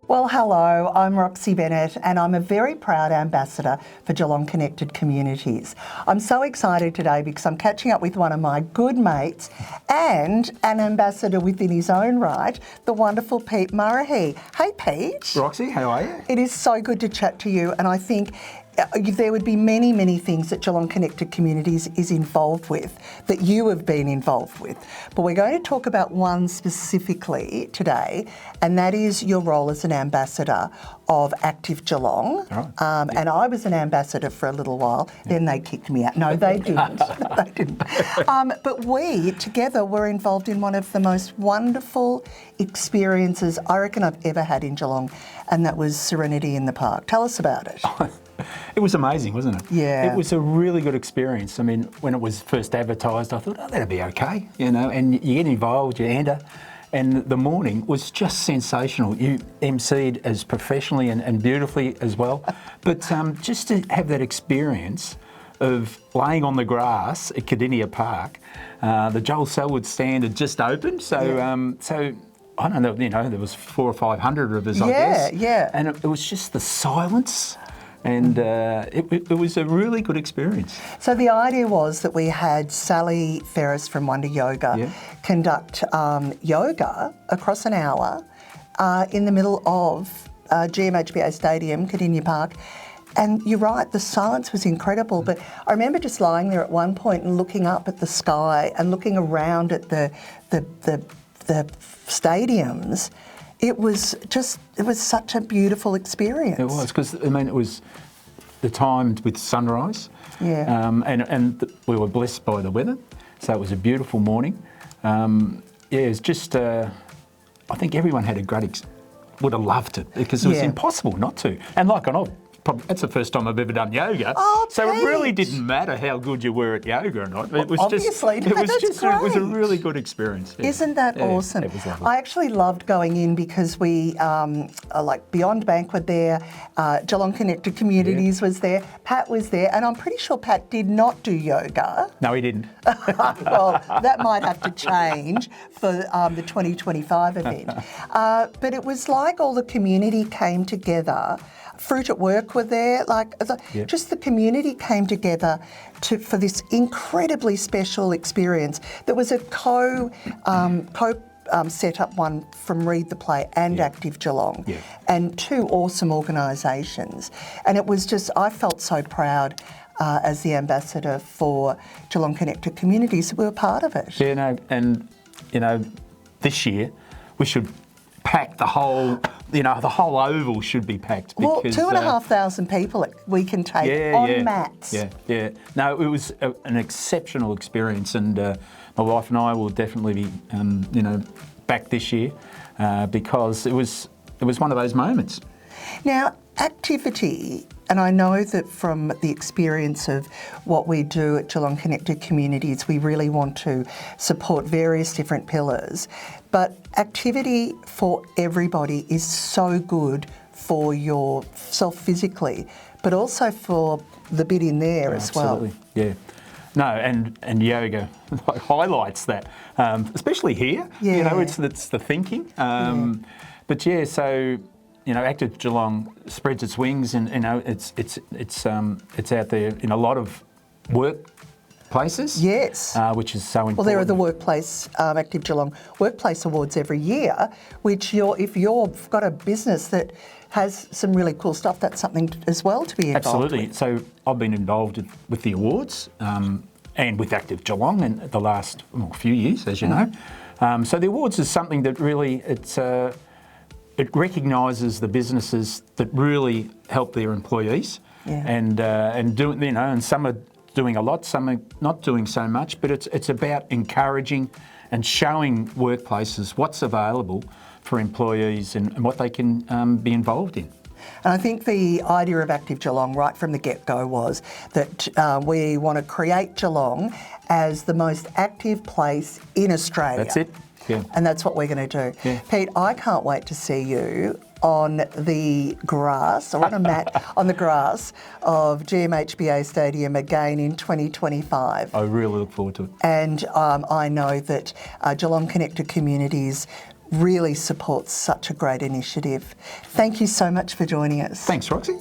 Well, hello, I'm Roxie Bennett and I'm a very proud ambassador for Geelong Connected Communities. I'm so excited today because I'm catching up with one of my good mates and an ambassador within his own right, the wonderful Peter Murrihy. Hey Pete. Roxie, how are you? It is so good to chat to you, and I think there would be many things that Geelong Connected Communities is involved with that you have been involved with. But we're going to talk about one specifically today, and that is your role as an ambassador of Active Geelong. Right. And I was an ambassador for a little while, then they kicked me out. No, they didn't. They didn't. But we together were involved in one of the most wonderful experiences I reckon I've ever had in Geelong, and that was Serenity in the Park. Tell us about it. It was amazing, wasn't it? Yeah. It was a really good experience. I mean, when it was first advertised, I thought, oh, that'll be okay, you know, and you get involved, you enter, and the morning was just sensational. You emceed as professionally and beautifully as well, but just to have that experience of laying on the grass at Cardinia Park, the Joel Selwood stand had just opened, so I don't know, you know, there was 400 or 500 of us, I guess. Yeah. And it was just the silence. And it was a really good experience. So the idea was that we had Sally Ferris from Wonder Yoga conduct yoga across an hour in the middle of GMHBA Stadium, Cardinia Park. And you're right, the silence was incredible. But I remember just lying there at one point and looking up at the sky and looking around at the stadiums. It was such a beautiful experience. It was, because, I mean, it was the time with sunrise. Yeah. And we were blessed by the weather, so it was a beautiful morning. It was just, I think everyone had a great, would have loved it, because it was impossible not to. And like, that's the first time I've ever done yoga. Oh, so Pete. it really didn't matter how good you were at yoga or not. It was Obviously, it was a great. really good experience. Yeah. Isn't that awesome? It was lovely. I actually loved going in because we, like Beyond Bank were there, Geelong Connected Communities was there, Pat was there, and I'm pretty sure Pat did not do yoga. No, he didn't. Well, that might have to change for the 2025 event. But it was like all the community came together. Fruit at Work were there, just the community came together for this incredibly special experience. There was a set up one from Read the Play and Active Geelong, and two awesome organisations. And it was just, I felt so proud as the ambassador for Geelong Connected Communities that we were part of it. Yeah, no, and you know, this year we should pack the whole. You know, the whole oval should be packed. Well, because, 2,500 people we can take on mats. Yeah. No, it was an exceptional experience, and my wife and I will definitely be, back this year because it was one of those moments. Now, activity, and I know that from the experience of what we do at Geelong Connected Communities, we really want to support various different pillars, but activity for everybody is so good for yourself physically, but also for the bit in there as well. Absolutely, yeah. No, and yoga highlights that, especially here. Yeah. You know, it's the thinking. But yeah, so Active Geelong spreads its wings, and it's out there in a lot of workplaces. Yes. Which is so important. Well, there are the workplace Active Geelong Workplace Awards every year, which if you've got a business that has some really cool stuff, that's something as well to be involved Absolutely. with. So I've been involved with the awards and with Active Geelong in the last few years, as you know. So the awards is something that really it recognises the businesses that really help their employees, and do and some are doing a lot, some are not doing so much. But it's about encouraging and showing workplaces what's available for employees and what they can be involved in. And I think the idea of Active Geelong right from the get-go was that we want to create Geelong as the most active place in Australia. That's it. Yeah. And that's what we're going to do. Yeah. Pete, I can't wait to see you on the grass, or on a mat on the grass of GMHBA Stadium again in 2025. I really look forward to it. And I know that Geelong Connected Communities really supports such a great initiative. Thank you so much for joining us. Thanks, Roxie.